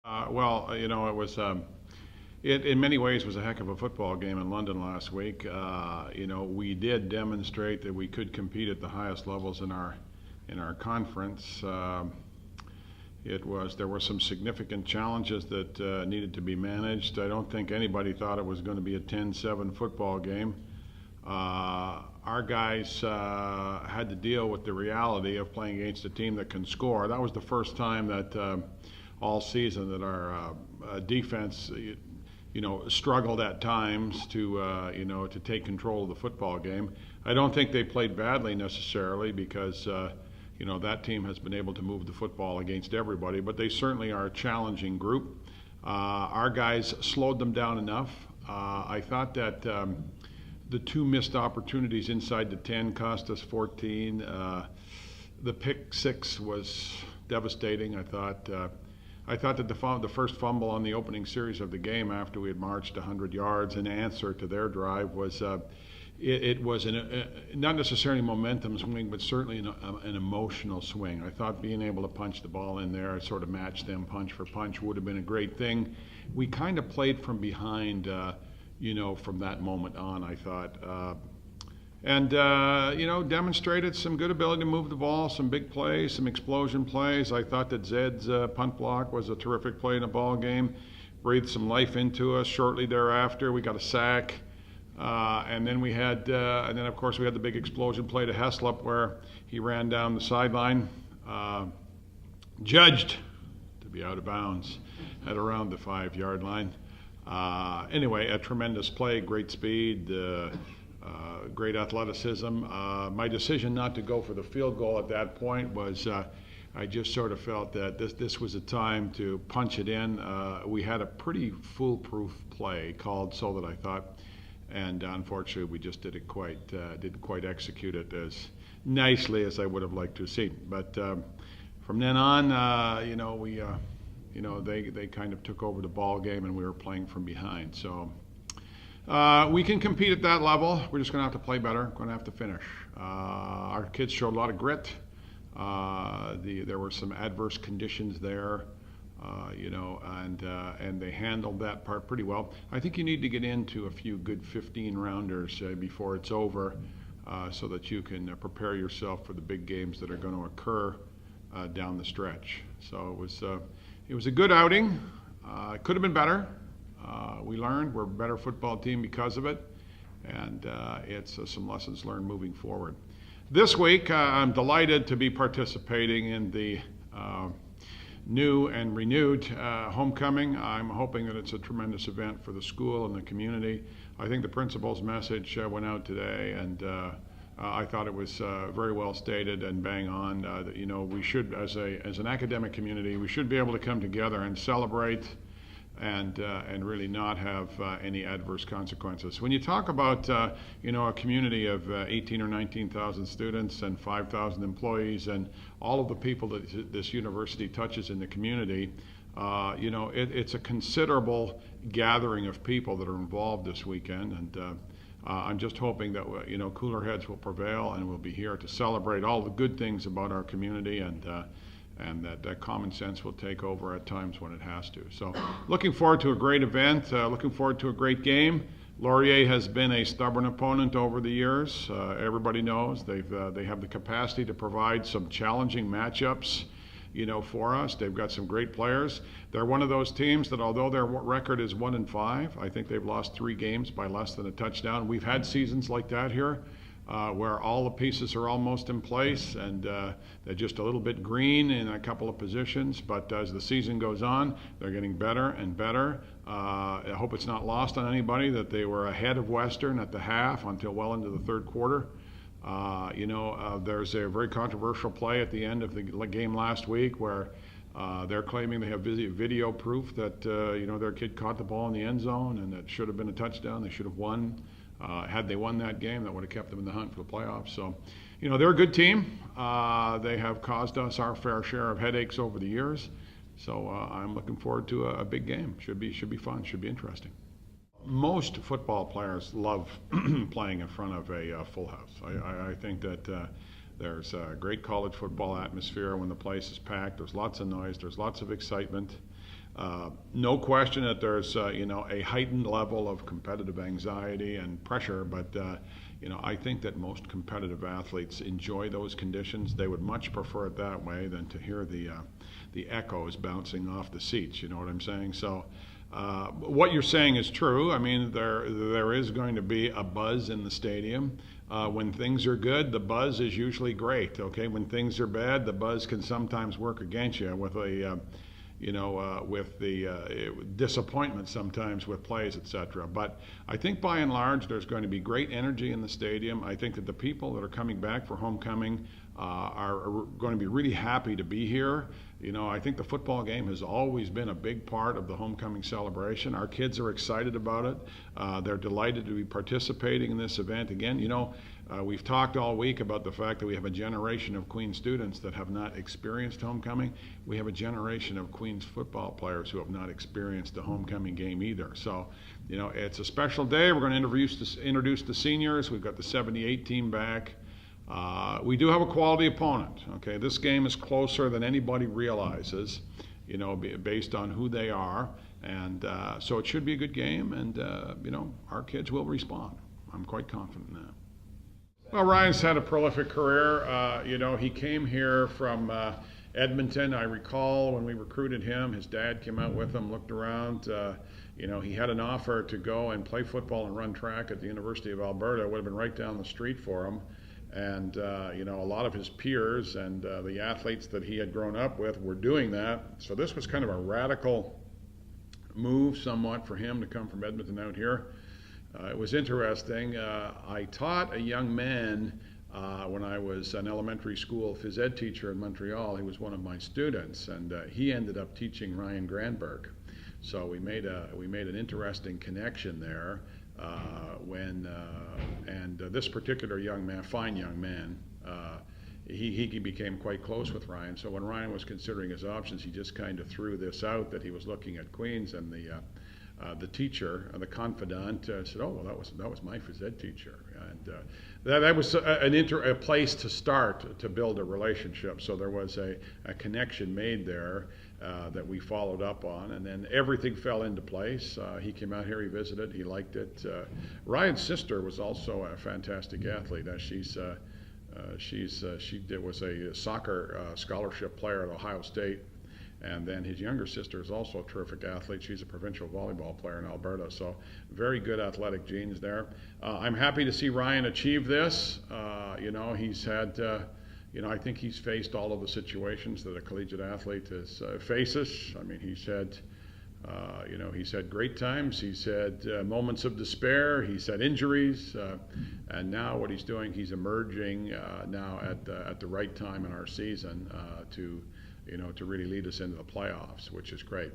It was it in many ways was a heck of a football game in London last week. We did demonstrate that we could compete at the highest levels in our conference. There were some significant challenges that needed to be managed. I don't think anybody thought it was going to be a 10-7 football game. Our guys had to deal with the reality of playing against a team that can score. That was the first time that all season that our defense, struggled at times to take control of the football game. I don't think they played badly necessarily because that team has been able to move the football against everybody, but they certainly are a challenging group. Our guys slowed them down enough. I thought that the two missed opportunities inside the 10 cost us 14. The pick six was devastating. I thought that the first fumble on the opening series of the game after we had marched 100 yards in answer to their drive was it was not necessarily a momentum swing, but certainly an emotional swing. I thought being able to punch the ball in there, sort of match them punch for punch, would have been a great thing. We kind of played from behind, from that moment on, I thought. Demonstrated some good ability to move the ball, some big plays, some explosion plays. I thought that Zed's punt block was a terrific play in a ball game. Breathed some life into us. Shortly thereafter, we got a sack. And then of course we had the big explosion play to Heslop where he ran down the sideline, judged to be out of bounds at around the 5-yard line. Anyway, a tremendous play, great speed, great athleticism. My decision not to go for the field goal at that point was I just sort of felt that this was a time to punch it in. We had a pretty foolproof play called so that I thought, and unfortunately we just didn't quite execute it as nicely as I would have liked to see. But from then on, they kind of took over the ball game and we were playing from behind. So we can compete at that level. We're just going to have to play better. Going to have to finish. Our kids showed a lot of grit. There were some adverse conditions there. And they handled that part pretty well. I think you need to get into a few good 15-rounders before it's over so that you can prepare yourself for the big games that are going to occur down the stretch. So it was a good outing. It could have been better. We learned we're a better football team because of it, and it's some lessons learned moving forward. This week, I'm delighted to be participating in the new and renewed homecoming. I'm hoping that it's a tremendous event for the school and the community. I think the principal's message went out today, and I thought it was very well stated and bang on. That we should, as an academic community, we should be able to come together and celebrate and really not have any adverse consequences. When you talk about a community of 18 or 19,000 students and 5,000 employees and all of the people that this university touches in the community, it's a considerable gathering of people that are involved this weekend, and I'm just hoping that cooler heads will prevail and we'll be here to celebrate all the good things about our community, and that common sense will take over at times when it has to. So looking forward to a great event, looking forward to a great game. Laurier has been a stubborn opponent over the years. Everybody knows they have the capacity to provide some challenging matchups for us. They've got some great players. They're one of those teams that, although their record is 1-5, I think they've lost 3 games by less than a touchdown. We've had seasons like that here. Where all the pieces are almost in place and they're just a little bit green in a couple of positions, but as the season goes on, they're getting better and better. I hope it's not lost on anybody that they were ahead of Western at the half until well into the third quarter. There's a very controversial play at the end of the game last week where they're claiming they have video proof that their kid caught the ball in the end zone and that should have been a touchdown. They should have won. Had they won that game, that would have kept them in the hunt for the playoffs. So, they're a good team. They have caused us our fair share of headaches over the years. So I'm looking forward to a big game. Should be fun. Should be interesting. Most football players love playing in front of a full house. I think that there's a great college football atmosphere when the place is packed. There's lots of noise. There's lots of excitement. No question that there's a heightened level of competitive anxiety and pressure, but I think that most competitive athletes enjoy those conditions. They would much prefer it that way than to hear the echoes bouncing off the seats. You know what I'm saying? So what you're saying is true. I mean, there is going to be a buzz in the stadium. When things are good, the buzz is usually great. Okay, when things are bad, the buzz can sometimes work against you with with the disappointment sometimes with plays, etc. But I think by and large there's going to be great energy in the stadium. I think that the people that are coming back for homecoming are going to be really happy to be here. I think the football game has always been a big part of the homecoming celebration. Our kids are excited about it. They're delighted to be participating in this event. Again, we've talked all week about the fact that we have a generation of Queen's students that have not experienced homecoming. We have a generation of Queen's football players who have not experienced a homecoming game either. So, it's a special day. We're going to introduce the seniors. We've got the 78 team back. We do have a quality opponent. Okay, this game is closer than anybody realizes, based on who they are, and so it should be a good game. And our kids will respond. I'm quite confident in that. Well, Ryan's had a prolific career. He came here from Edmonton. I recall when we recruited him, his dad came out with him, looked around. He had an offer to go and play football and run track at the University of Alberta. It would have been right down the street for him. And, a lot of his peers and the athletes that he had grown up with were doing that. So this was kind of a radical move somewhat for him to come from Edmonton out here. It was interesting. I taught a young man when I was an elementary school phys ed teacher in Montreal. He was one of my students, and he ended up teaching Ryan Granberg. So we made an interesting connection there. This particular young man, fine young man, he became quite close with Ryan. So when Ryan was considering his options, he just kind of threw this out that he was looking at Queens, and the teacher, the confidant, said, "Oh, well, that was my phys ed teacher," and that was a place to start to build a relationship. So there was a connection made there that we followed up on, and then everything fell into place. He came out here, he visited, he liked it. Ryan's sister was also a fantastic athlete. She was a soccer scholarship player at Ohio State. And then his younger sister is also a terrific athlete. She's a provincial volleyball player in Alberta. So very good athletic genes there. I'm happy to see Ryan achieve this. He's had, I think he's faced all of the situations that a collegiate athlete faces. I mean, he's had great times. He's had moments of despair. He's had injuries. And now what he's doing, he's emerging now at the right time in our season to really lead us into the playoffs, which is great.